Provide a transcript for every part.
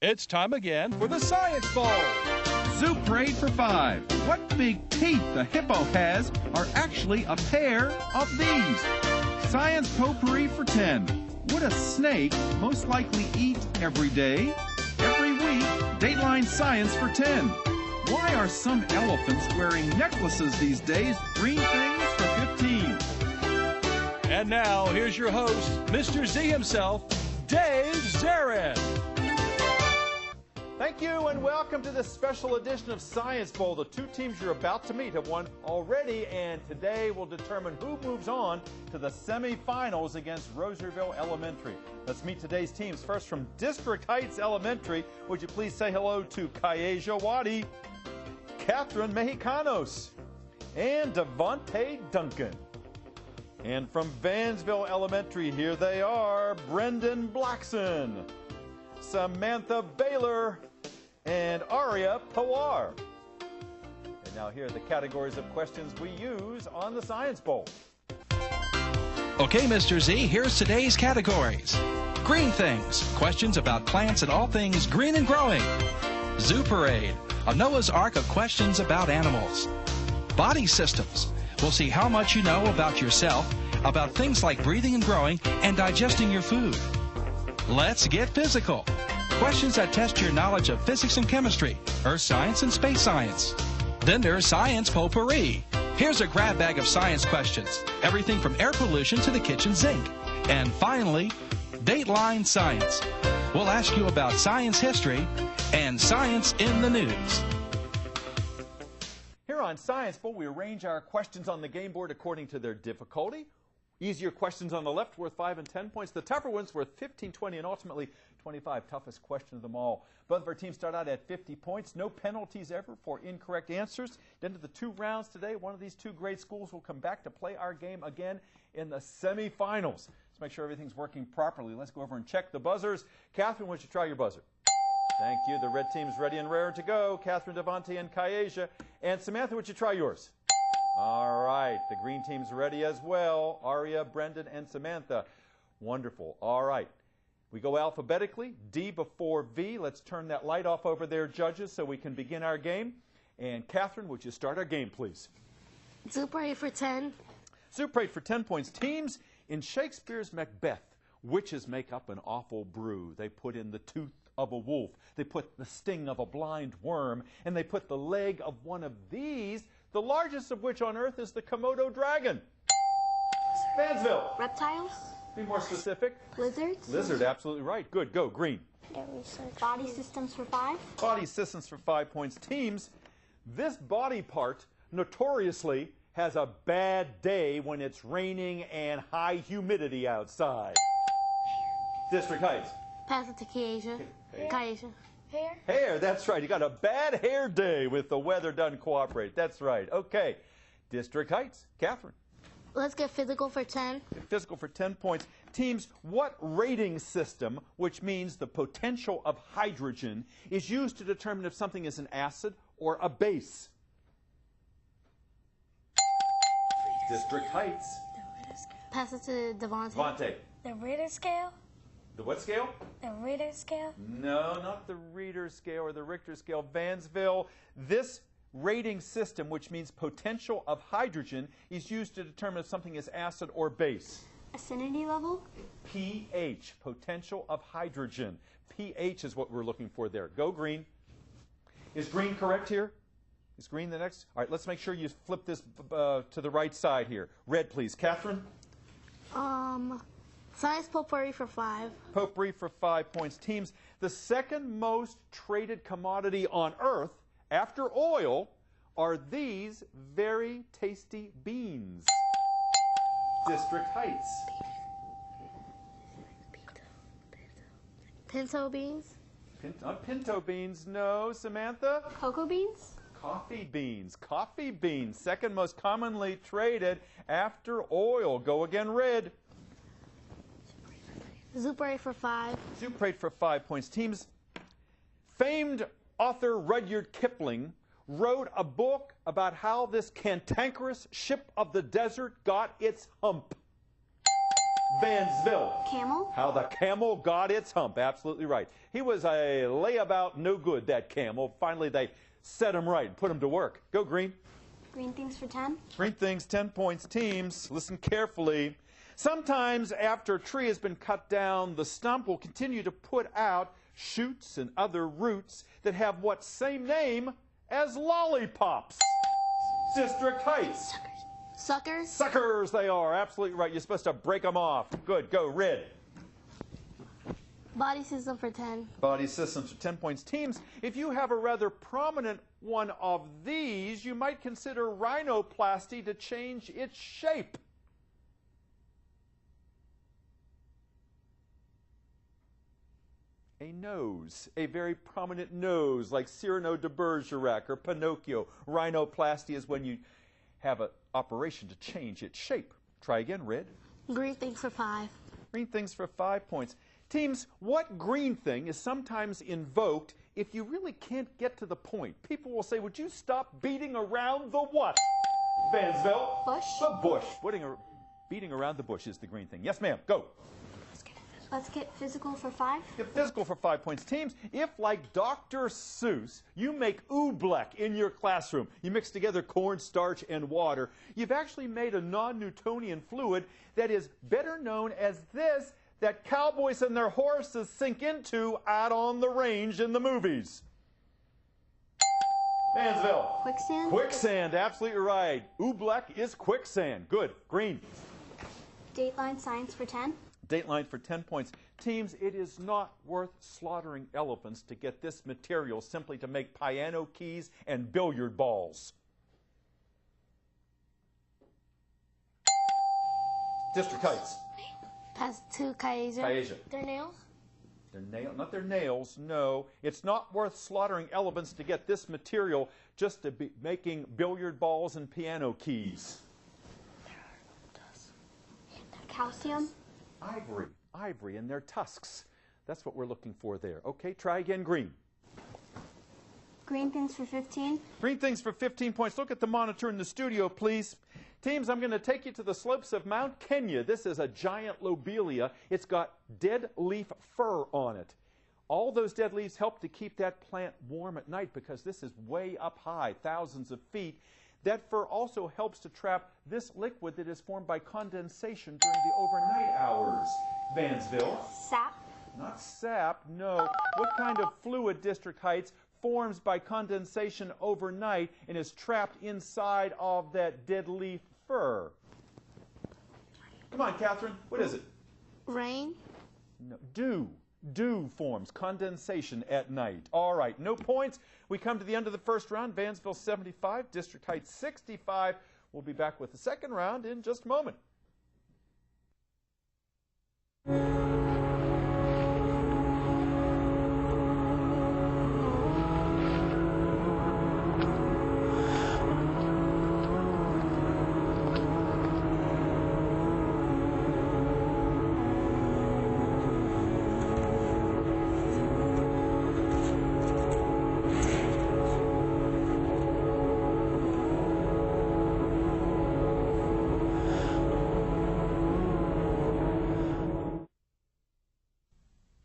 It's time again for the Science Bowl. Zoo Parade for 5. What big teeth the hippo has are actually a pair of these. Science Potpourri for 10. Would a snake most likely eat every day? Every week, Dateline Science for 10. Why are some elephants wearing necklaces these days? Green things for 15. And now, here's your host, Mr. Z himself, Dave Zarin. Thank you and welcome to this special edition of Science Bowl. The two teams you're about to meet have won already, and today will determine who moves on to the semifinals against Rosaryville Elementary. Let's meet today's teams. First from District Heights Elementary, would you please say hello to Kayeja Wadi, Catherine Mexicanos, and Devontae Duncan. And from Vansville Elementary, here they are, Brendan Blackson, Samantha Baylor, and Aria Pawar. And now here are the categories of questions we use on the Science Bowl. Okay, Mr. Z, here's today's categories. Green things, questions about plants and all things green and growing. Zoo Parade, a Noah's Ark of questions about animals. Body systems, we'll see how much you know about yourself, about things like breathing and growing and digesting your food. Let's get physical. Questions that test your knowledge of physics and chemistry, earth science and space science. Then there's Science Potpourri. Here's a grab bag of science questions, everything from air pollution to the kitchen sink. And finally, Dateline Science. We'll ask you about science history and science in the news. Here on Science Bowl, we arrange our questions on the game board according to their difficulty. Easier questions on the left worth 5 and 10 points. The tougher ones worth 15, 20, and ultimately 25. Toughest question of them all. Both of our teams start out at 50 points. No penalties ever for incorrect answers. Then to the 2 rounds today, one of these 2 great schools will come back to play our game again in the semifinals. Let's make sure everything's working properly. Let's go over and check the buzzers. Catherine, why don't you try your buzzer? Thank you. The red team's ready and raring to go. Catherine, Devontae, and Kayeja. And Samantha, would you try yours? All right, the green team's ready as well. Aria, Brendan, and Samantha. Wonderful. All right, we go alphabetically, D before V. Let's turn that light off over there, judges, so we can begin our game. And Catherine, would you start our game, please? Zoo Parade for 10. Zoo Parade for 10 points. Teams in Shakespeare's Macbeth. Witches make up an awful brew. They put in the tooth of a wolf. They put the sting of a blind worm. And they put the leg of one of these, the largest of which on Earth is the Komodo dragon. Vansville. Reptiles. Be more specific. Lizards. Lizard, absolutely right. Good, go, green. Body systems for 5. Body systems for 5 points. Teams, this body part notoriously has a bad day when it's raining and high humidity outside. District Heights. Pass it to Kayeja. Kayeja. Hair? Hair, that's right. You got a bad hair day with the weather doesn't cooperate. That's right. Okay. District Heights. Catherine. Let's get physical for 10. Physical for 10 points. Teams, what rating system, which means the potential of hydrogen, is used to determine if something is an acid or a base? District Heights. Pass it to Devontae. Devontae. The Ritter scale? The what scale? The Ritter scale? No, not the Richter scale or the Richter scale. Vansville. This rating system, which means potential of hydrogen, is used to determine if something is acid or base. Acidity level? pH, potential of hydrogen. pH is what we're looking for there. Go green. Is green correct here? Is green the next? All right, let's make sure you flip this to the right side here. Red, please. Catherine? Science Potpourri for 5. Potpourri for 5 points. Teams, the second most traded commodity on Earth after oil are these very tasty beans. District Heights. Pinto beans? Not pinto beans, no. Samantha? Cocoa beans? Coffee beans. Coffee beans, second most commonly traded after oil. Go again, red. Zoo Parade for 5. Zoo Parade for 5 points. Teams, famed author Rudyard Kipling wrote a book about how this cantankerous ship of the desert got its hump. Vansville. Camel. How the camel got its hump. Absolutely right. He was a layabout no good, that camel. Finally, they set him right and put him to work. Go, Green. Green things for 10. Green things, 10 points. Teams, listen carefully. Sometimes after a tree has been cut down, the stump will continue to put out shoots and other roots that have what same name as lollipops. District Heights. Suckers. Suckers they are. Absolutely right. You're supposed to break them off. Good. Go, Red. Body system for 10. Body systems for 10 points. Teams, if you have a rather prominent one of these, you might consider rhinoplasty to change its shape. A nose, a very prominent nose, like Cyrano de Bergerac or Pinocchio. Rhinoplasty is when you have an operation to change its shape. Try again, Red. Green things for 5. Green things for 5 points. Teams, what green thing is sometimes invoked if you really can't get to the point? People will say, would you stop beating around the what? Vansville? Bush. The bush. Beating around the bush is the green thing. Yes, ma'am. Go. Let's get physical for 5. Get physical for 5 points. Teams, if like Dr. Seuss, you make oobleck in your classroom, you mix together cornstarch and water, you've actually made a non-Newtonian fluid that is better known as this, that cowboys and their horses sink into out on the range in the movies. Vansville. Quicksand. Quicksand, absolutely right. Oobleck is quicksand. Good. Green. Dateline science for 10. Dateline for 10 points. Teams, it is not worth slaughtering elephants to get this material simply to make piano keys and billiard balls. District Heights. Pass to Kaiser. Kaiser. Their nails. Not their nails, no. It's not worth slaughtering elephants to get this material just to be making billiard balls and piano keys. Calcium. Ivory in their tusks. That's what we're looking for there. Okay, try again, Green. Green things for 15. Green things for 15 points. Look at the monitor in the studio, please. Teams, I'm going to take you to the slopes of Mount Kenya. This is a giant lobelia. It's got dead leaf fur on it. All those dead leaves help to keep that plant warm at night because this is way up high, thousands of feet. That fur also helps to trap this liquid that is formed by condensation during the overnight hours. Vansville. Sap. Not sap, no. What kind of fluid, District Heights, forms by condensation overnight and is trapped inside of that dead leaf fur? Come on, Catherine. What is it? Rain. No. Dew. Dew forms, condensation at night. All right, no points. We come to the end of the first round. Vansville 75, District Heights 65. We'll be back with the second round in just a moment.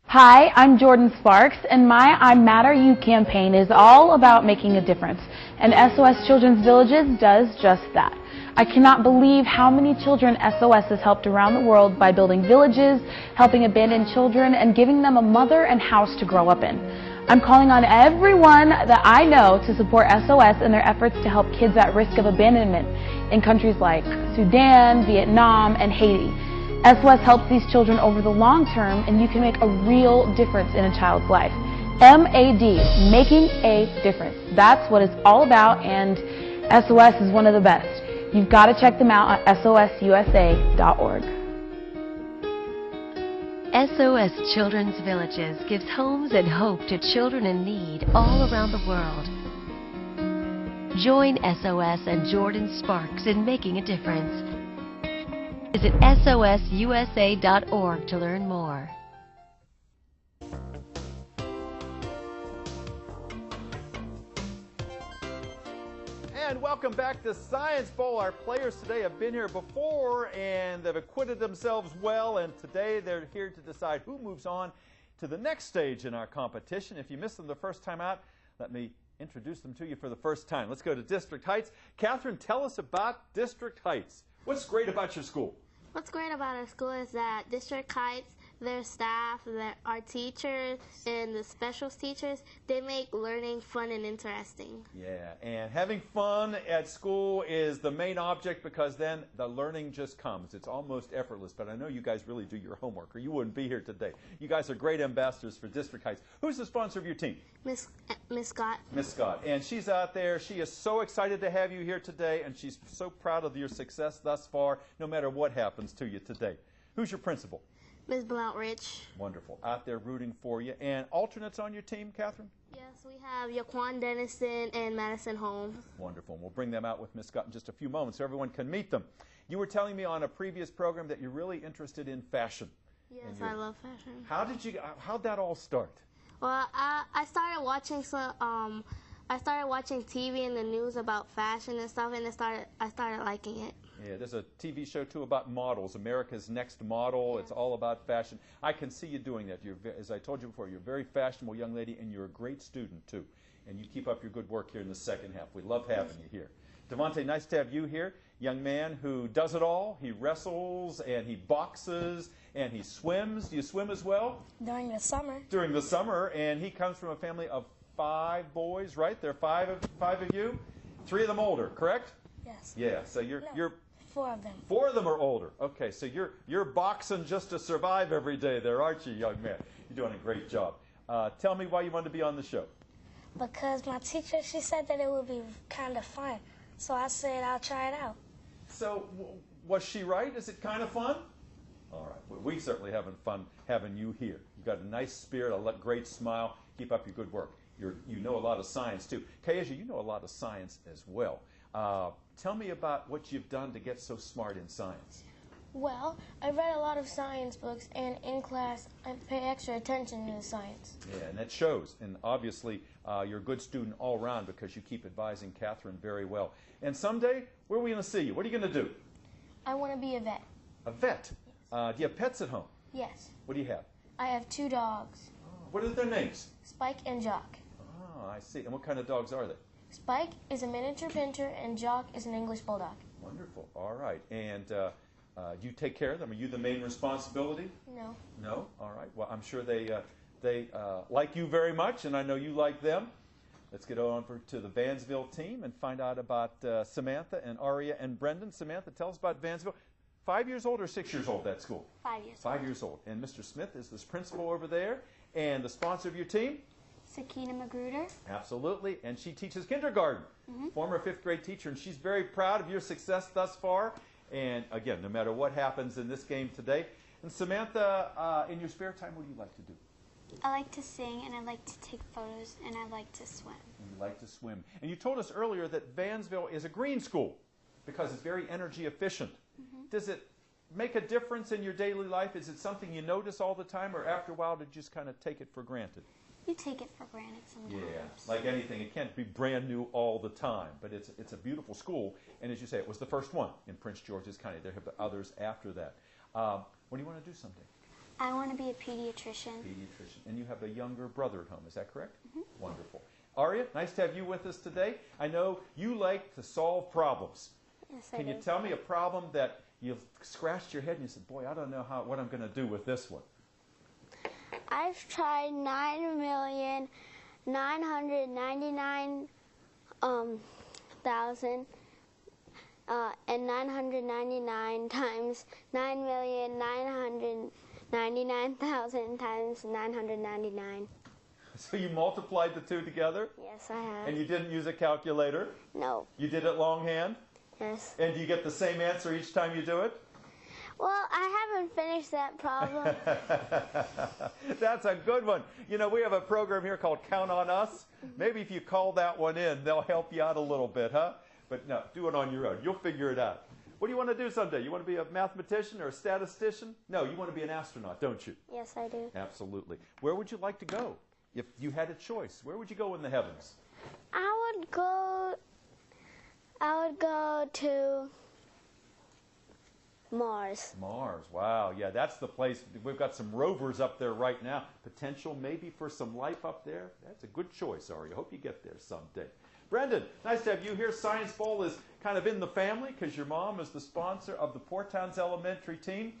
Hi, I'm Jordin Sparks, and my I Matter You campaign is all about making a difference, and SOS Children's Villages does just that. I cannot believe how many children SOS has helped around the world by building villages, helping abandoned children, and giving them a mother and house to grow up in. I'm calling on everyone that I know to support SOS in their efforts to help kids at risk of abandonment in countries like Sudan, Vietnam, and Haiti. SOS helps these children over the long term, and you can make a real difference in a child's life. MAD, making a difference. That's what it's all about, and SOS is one of the best. You've got to check them out at sosusa.org. SOS Children's Villages gives homes and hope to children in need all around the world. Join SOS and Jordin Sparks in making a difference. Visit sosusa.org to learn more. And welcome back to Science Bowl. Our players today have been here before and they've acquitted themselves well, and today they're here to decide who moves on to the next stage in our competition. If you missed them the first time out, let me introduce them to you for the first time. Let's go to District Heights. Catherine, tell us about District Heights. What's great about your school? What's great about our school is that District Heights, their staff, our teachers, and the special teachers, they make learning fun and interesting. Yeah, and having fun at school is the main object because then the learning just comes. It's almost effortless, but I know you guys really do your homework or you wouldn't be here today. You guys are great ambassadors for District Heights. Who's the sponsor of your team? Miss Scott. Miss Scott, and she's out there. She is so excited to have you here today, and she's so proud of your success thus far, no matter what happens to you today. Who's your principal? Ms. Blount-Rich. Wonderful. Out there rooting for you. And alternates on your team, Catherine? Yes, we have Yaquan Dennison and Madison Holmes. Wonderful. We'll bring them out with Miss Scott in just a few moments so everyone can meet them. You were telling me on a previous program that you're really interested in fashion. Yes, I love fashion. How'd that all start? Well, I started watching TV and the news about fashion and stuff, and I started liking it. Yeah, there's a TV show, too, about models, America's Next Model. It's all about fashion. I can see you doing that. As I told you before, you're a very fashionable young lady, and you're a great student, too. And you keep up your good work here in the second half. We love having you here. Devontae, nice to have you here. Young man who does it all. He wrestles, and he boxes, and he swims. Do you swim as well? During the summer. During the summer, and he comes from a family of 5 boys, right? There are five of you? 3 of them older, correct? Yes. Yeah, so you're 4 of them. 4 of them are older. Okay, so you're boxing just to survive every day there, aren't you, young man? You're doing a great job. Tell me why you wanted to be on the show. Because my teacher, she said that it would be kind of fun. So I said I'll try it out. So was she right? Is it kind of fun? All right. Well, we certainly having fun having you here. You've got a nice spirit, a great smile. Keep up your good work. You know a lot of science, too. Kayaja, you know a lot of science as well. Tell me about what you've done to get so smart in science. Well, I read a lot of science books, and in class, I pay extra attention to science. Yeah, and that shows. And obviously, you're a good student all around because you keep advising Catherine very well. And someday, where are we going to see you? What are you going to do? I want to be a vet. A vet? Do you have pets at home? Yes. What do you have? I have 2 dogs. Oh, what are their names? Spike and Jock. Oh, I see. And what kind of dogs are they? Spike is a miniature pincher, and Jock is an English bulldog. Wonderful. All right. And do you take care of them? Are you the main responsibility? No. No? All right. Well, I'm sure they like you very much, and I know you like them. Let's get over to the Vansville team and find out about Samantha and Aria and Brendan. Samantha, tell us about Vansville. 5 years old or 6 years old, that school? 5 years old. 5 years old. And Mr. Smith is this principal over there. And the sponsor of your team? Sakina Magruder. Absolutely. And she teaches kindergarten. Former 5th grade teacher. And she's very proud of your success thus far. And again, no matter what happens in this game today. And Samantha, in your spare time, what do you like to do? I like to sing, and I like to take photos, and I like to swim. And you like to swim. And you told us earlier that Vansville is a green school because it's very energy efficient. Does it make a difference in your daily life? Is it something you notice all the time, or after a while, do you just kind of take it for granted? You take it for granted sometimes. Yeah, like anything, it can't be brand new all the time, but it's a beautiful school, and as you say, it was the first one in Prince George's County. There have been others after that. What do you want to do someday? I want to be a pediatrician. Pediatrician. And you have a younger brother at home, is that correct? Wonderful. Aria, nice to have you with us today. I know you like to solve problems. Yes, Can you tell me a problem that you've scratched your head and you said, boy, I don't know what I'm going to do with this one? I've tried 9,999,000 and 999 times 9,999,000 times 999. So you multiplied the 2 together? Yes, I have. And you didn't use a calculator? No. You did it longhand? Yes. And do you get the same answer each time you do it? Well, I haven't finished that problem. That's a good one. You know, we have a program here called Count on Us. Maybe if you call that one in, they'll help you out a little bit, huh? But no, do it on your own. You'll figure it out. What do you want to do someday? You want to be a mathematician or a statistician? No, you want to be an astronaut, don't you? Yes, I do. Absolutely. Where would you like to go if you had a choice? Where would you go in the heavens? I would go I would go to Mars. Mars, wow. Yeah, that's the place. We've got some rovers up there right now. Potential maybe for some life up there. That's a good choice, Ari. I hope you get there someday. Brendan, nice to have you here. Science Bowl is kind of in the family because your mom is the sponsor of the Port Towns Elementary team.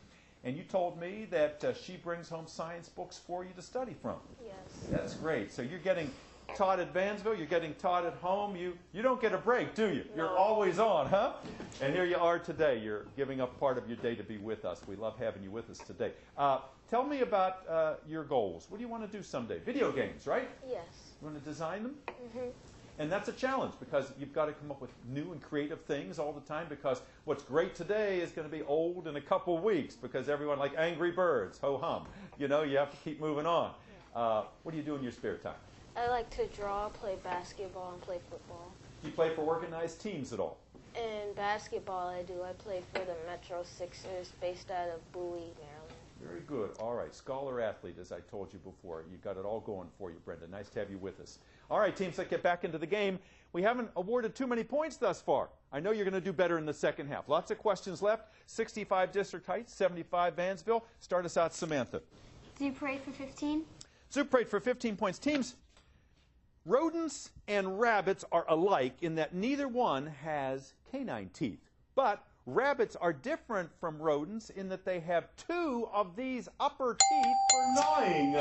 And you told me that she brings home science books for you to study from. Yes. That's great. So you're getting taught at Vansville, you're getting taught at home. You don't get a break, do you? No. You're always on, huh? And here you are today. You're giving up part of your day to be with us. We love having you with us today. Tell me about your goals. What do you want to do someday? Video games, right? Yes. You want to design them? Mm-hmm. And that's a challenge because you've got to come up with new and creative things all the time because what's great today is going to be old in a couple weeks because everyone like Angry Birds, ho-hum. You know, you have to keep moving on. What do you do in your spare time? I like to draw, play basketball, and play football. Do you play for organized teams at all? In basketball, I do. I play for the Metro Sixers based out of Bowie, Maryland. Very good. All right. Scholar athlete, as I told you before. You got it all going for you, Brenda. Nice to have you with us. All right, teams, let's get back into the game. We haven't awarded too many points thus far. I know you're going to do better in the second half. Lots of questions left. 65 District Heights, 75 Vansville. Start us out, Samantha. Zoo Parade for 15. Zoo Parade for 15 points. Teams, rodents and rabbits are alike in that neither one has canine teeth. But rabbits are different from rodents in that they have two of these upper teeth for gnawing.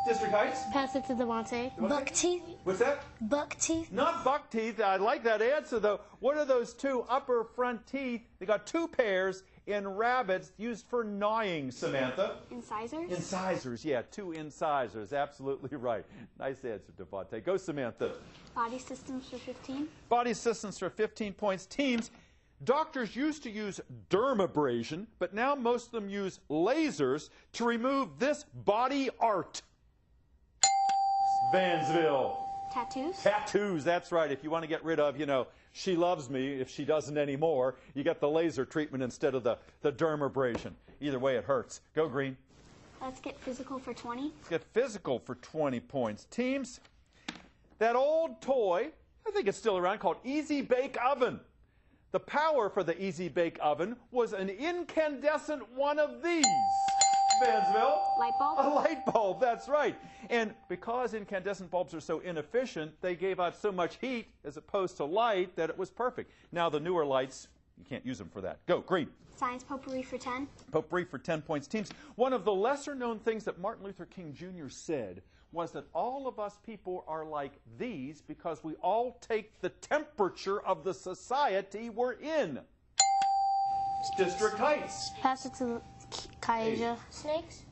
District Heights. Pass it to Devontae. Buck teeth? What's that? Buck teeth? Not buck teeth. I like that answer, though. What are those two upper front teeth? They got two pairs in rabbits used for gnawing, Samantha. Incisors? Incisors, yeah, two incisors. Absolutely right. Nice answer, Devontae. Go, Samantha. Body systems for 15. Body systems for 15 points. Teams, doctors used to use dermabrasion, but now most of them use lasers to remove this body art. Vansville. Tattoos? Tattoos, that's right. If you want to get rid of, she loves me, if she doesn't anymore, you get the laser treatment instead of the dermabrasion. Either way, it hurts. Go, Green. Let's get physical for 20. Let's get physical for 20 points. Teams, that old toy, I think it's still around, called Easy Bake Oven. The power for the Easy Bake Oven was an incandescent one of these. Vansville. Light bulb? A light bulb, that's right. And because incandescent bulbs are so inefficient, they gave out so much heat as opposed to light that it was perfect. Now the newer lights, you can't use them for that. Go, Green. Science potpourri for 10. Potpourri for 10 points. Teams, one of the lesser known things that Martin Luther King Jr. said was that all of us people are like these because we all take the temperature of the society we're in. District Heights. Pass it to Kaija. Snakes?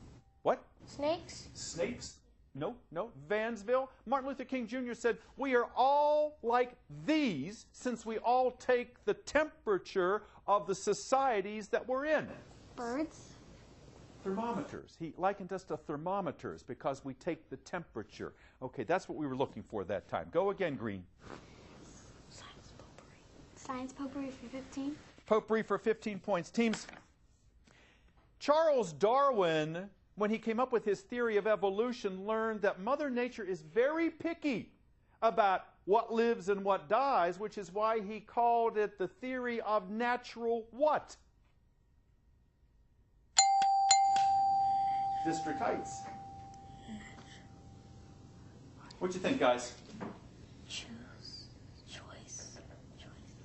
What? Snakes? Snakes? No. Vansville. Martin Luther King Jr. said, we are all like these since we all take the temperature of the societies that we're in. Birds? Thermometers. He likened us to thermometers because we take the temperature. Okay, that's what we were looking for that time. Go again, Green. Science potpourri. Science potpourri for 15. Potpourri for 15 points. Teams, Charles Darwin, when he came up with his theory of evolution, learned that Mother Nature is very picky about what lives and what dies, which is why he called it the theory of natural what? District Heights. What you think, guys? Choice.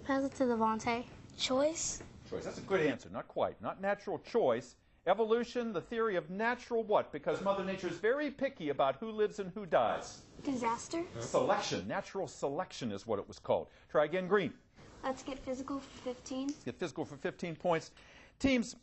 Pass it to Devontae. Choice? Choice. That's a good answer. Not quite. Not natural choice. Evolution, the theory of natural what? Because Mother Nature is very picky about who lives and who dies. Disaster? Selection. Natural selection is what it was called. Try again, Green. Let's get physical for 15. Let's get physical for 15 points. Teams,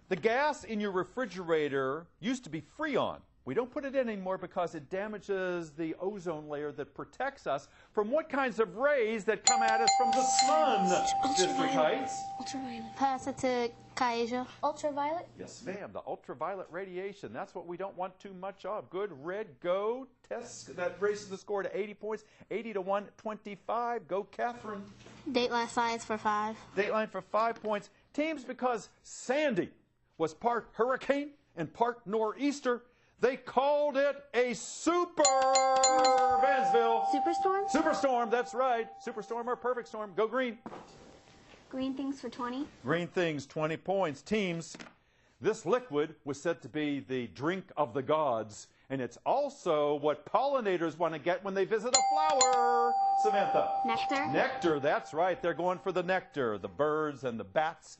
the gas in your refrigerator used to be Freon. We don't put it in anymore because it damages the ozone layer that protects us from what kinds of rays that come at us from the sun. District Heights. Ultraviolet. Pass it to Kaija. Ultraviolet? Yes, ma'am. The ultraviolet radiation. That's what we don't want too much of. Good. Red, go. Test. That raises the score to 80 points. 80 to 125. Go, Catherine. Dateline science for 5. Dateline for 5 points. Teams, because Sandy was part hurricane and part nor'easter, they called it a super Vansville. Superstorm? Superstorm, that's right. Superstorm or perfect storm. Go green. Green things for 20. Green things, 20 points. Teams, this liquid was said to be the drink of the gods, and it's also what pollinators want to get when they visit a flower. Samantha. Nectar. Nectar, that's right. They're going for the nectar, the birds and the bats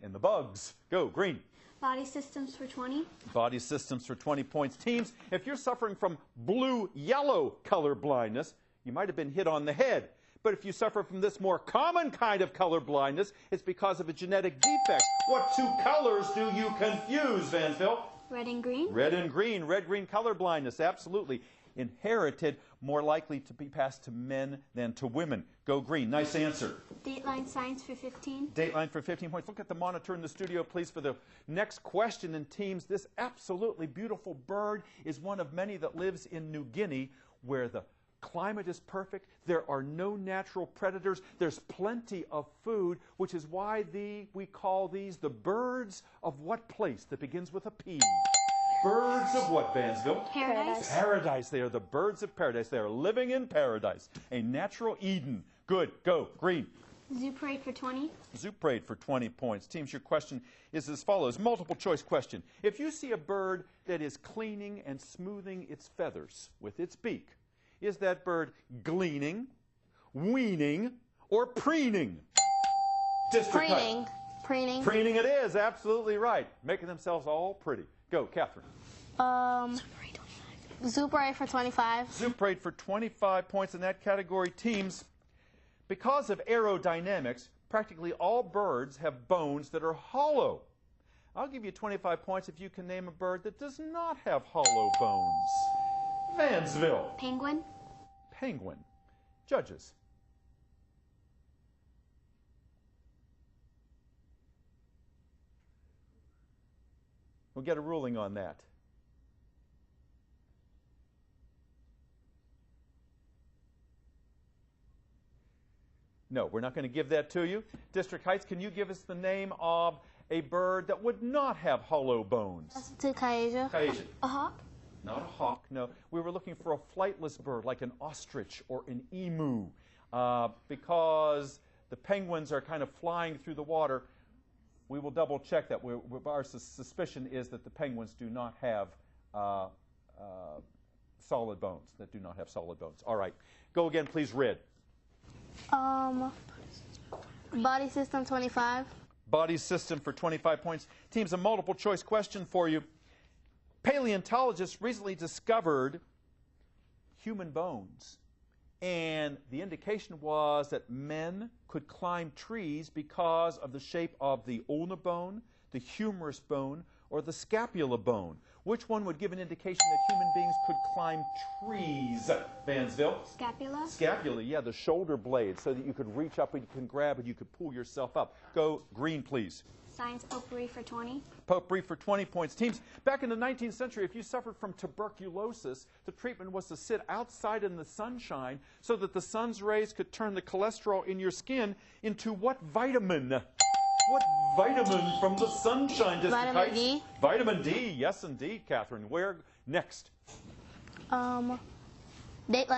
and the bugs. Go, green. Body systems for 20. Body systems for 20 points. Teams, if you're suffering from blue-yellow color blindness, you might have been hit on the head. But if you suffer from this more common kind of color blindness, it's because of a genetic defect. What two colors do you confuse, Vansville? Red and green. Red and green. Red-green color blindness, absolutely. Inherited, more likely to be passed to men than to women. Go green. Nice answer. Dateline science for 15. Dateline for 15 points. Look at the monitor in the studio, please, for the next question. And teams, this absolutely beautiful bird is one of many that lives in New Guinea, where the climate is perfect. There are no natural predators. There's plenty of food, which is why we call these the birds of what place that begins with a P? Birds of what, Vansville? Paradise. Paradise. They are the birds of paradise. They are living in paradise. A natural Eden. Good. Go. Green. Zoo parade for 20. Zoo parade for 20 points. Teams, your question is as follows. Multiple choice question. If you see a bird that is cleaning and smoothing its feathers with its beak, is that bird gleaning, weaning, or preening? Preening. Preening. Preening it is. Absolutely right. Making themselves all pretty. Go, Catherine. Zoo parade for 25. Zoo parade for 25 points in that category. Teams, because of aerodynamics, practically all birds have bones that are hollow. I'll give you 25 points if you can name a bird that does not have hollow bones. Vansville. Penguin. Penguin. Judges. We'll get a ruling on that. No, we're not going to give that to you. District Heights, can you give us the name of a bird that would not have hollow bones? Caiasia. Caiasia. A hawk. Not a hawk, no. We were looking for a flightless bird like an ostrich or an emu because the penguins are kind of flying through the water. We will double check that. Our suspicion is that the penguins do not have solid bones, that do not have solid bones. All right. Go again, please, Red. Body system 25. Body system for 25 points. Teams, a multiple choice question for you. Paleontologists recently discovered human bones. And the indication was that men could climb trees because of the shape of the ulna bone, the humerus bone, or the scapula bone. Which one would give an indication that human beings could climb trees? Vansville? Scapula. Scapula, yeah, the shoulder blade, so that you could reach up and you can grab and you could pull yourself up. Go green, please. Science potpourri for 20. Potpourri for 20 points. Teams, back in the 19th century, if you suffered from tuberculosis, the treatment was to sit outside in the sunshine so that the sun's rays could turn the cholesterol in your skin into what vitamin? What vitamin from the sunshine, District Vitamin Heights? D. Vitamin D, yes indeed, Catherine. Where next? Dateline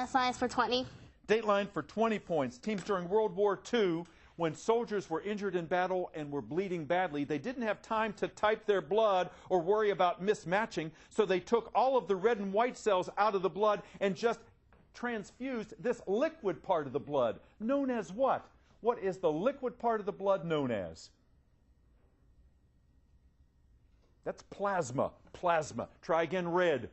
science for 20. Dateline for 20 points. Teams, during World War II, when soldiers were injured in battle and were bleeding badly, they didn't have time to type their blood or worry about mismatching, so they took all of the red and white cells out of the blood and just transfused this liquid part of the blood, known as what? What is the liquid part of the blood known as? That's plasma. Plasma. Try again, Red.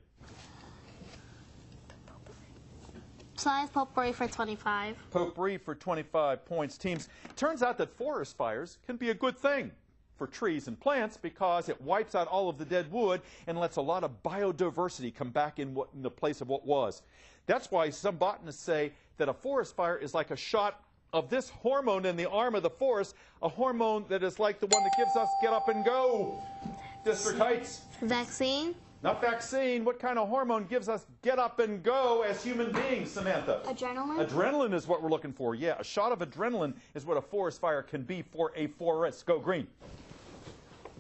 Science potpourri for 25. Potpourri for 25 points. Teams, turns out that forest fires can be a good thing for trees and plants because it wipes out all of the dead wood and lets a lot of biodiversity come back in the place of what was. That's why some botanists say that a forest fire is like a shot of this hormone in the arm of the forest, a hormone that is like the one that gives us get up and go. District Heights. Vaccine. Not vaccine. What kind of hormone gives us get up and go as human beings, Samantha? Adrenaline. Adrenaline is what we're looking for. Yeah, a shot of adrenaline is what a forest fire can be for a forest. Go green.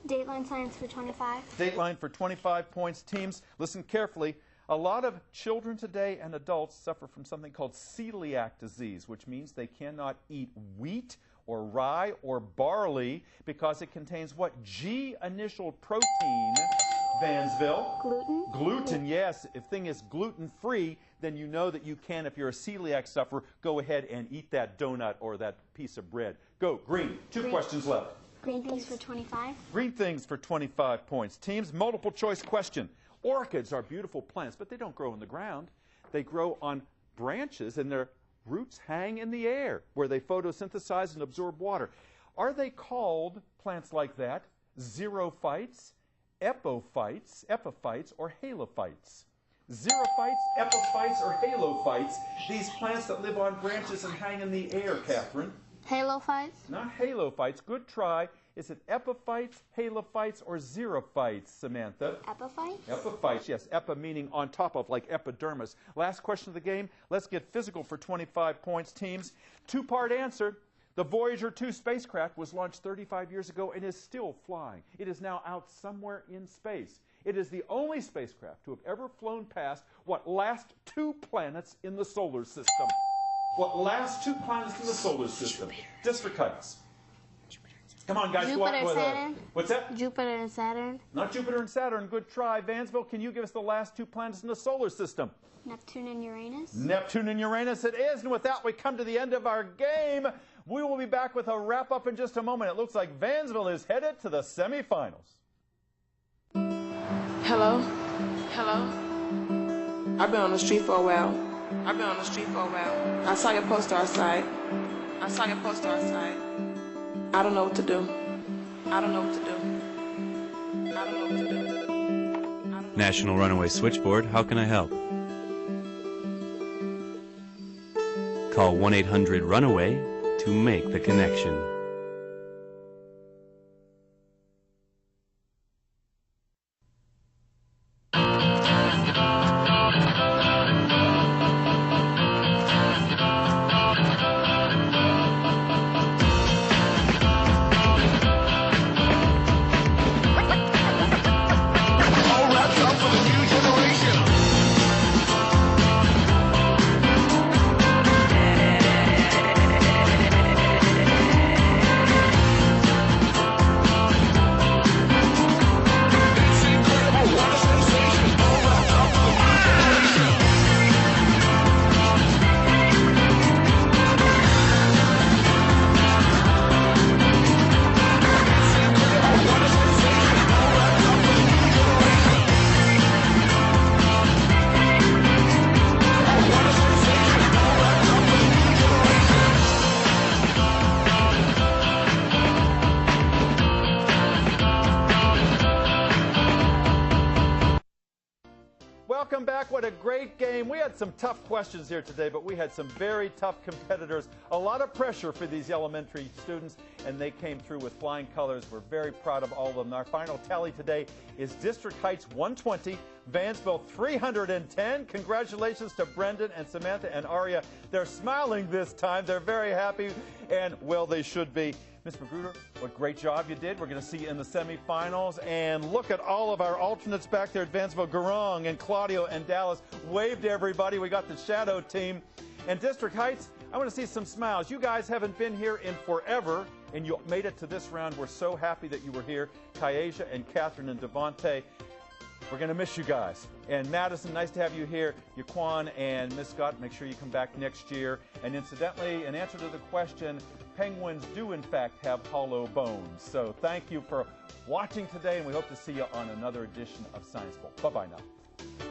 Dateline science for 25. Dateline for 25 points. Teams, listen carefully. A lot of children today and adults suffer from something called celiac disease, which means they cannot eat wheat or rye or barley because it contains what G-initial protein, Vansville? Gluten. Gluten, yes. If thing is gluten-free, then you know that you can, if you're a celiac sufferer, go ahead and eat that donut or that piece of bread. Go, green. Two questions left. Green things for 25. Green things for 25 points. Teams, multiple choice question. Orchids are beautiful plants, but they don't grow in the ground. They grow on branches, and their roots hang in the air, where they photosynthesize and absorb water. Are they called, plants like that, xerophytes, epiphytes, or halophytes? Xerophytes, epiphytes, or halophytes, these plants that live on branches and hang in the air, Catherine. Halophytes. Not halophytes. Good try. Is it epiphytes, halophytes, or xerophytes, Samantha? Epiphytes. Epiphytes, yes. Epi meaning on top of, like epidermis. Last question of the game. Let's get physical for 25 points, teams. Two-part answer. The Voyager 2 spacecraft was launched 35 years ago and is still flying. It is now out somewhere in space. It is the only spacecraft to have ever flown past what last two planets in the solar system. What last two planets in the solar system? District Heights. Come on, guys. Jupiter and Saturn. What's that? Jupiter and Saturn. Not Jupiter and Saturn. Good try. Vansville, can you give us the last two planets in the solar system? Neptune and Uranus. Neptune and Uranus it is. And with that, we come to the end of our game. We will be back with a wrap-up in just a moment. It looks like Vansville is headed to the semifinals. Hello? Hello? I've been on the street for a while. I saw your poster outside. I don't know what to do. National Runaway Switchboard, how can I help? Call 1-800-RUNAWAY to make the connection. Welcome back. What a great game. We had some tough questions here today, but we had some very tough competitors. A lot of pressure for these elementary students, and they came through with flying colors. We're very proud of all of them. Our final tally today is District Heights 120, Vansville 310. Congratulations to Brendan and Samantha and Aria. They're smiling this time. They're very happy, and, well, they should be. Ms. Magruder, what great job you did. We're going to see you in the semifinals. And look at all of our alternates back there at Vansville. Garong and Claudio and Dallas. Wave to everybody. We got the shadow team. And District Heights, I want to see some smiles. You guys haven't been here in forever, and you made it to this round. We're so happy that you were here. Kyasia and Catherine and Devontae. We're going to miss you guys. And Madison, nice to have you here. Yaquan and Miss Scott, make sure you come back next year. And incidentally, in answer to the question, penguins do in fact have hollow bones. So thank you for watching today, and we hope to see you on another edition of Science Bowl. Bye-bye now.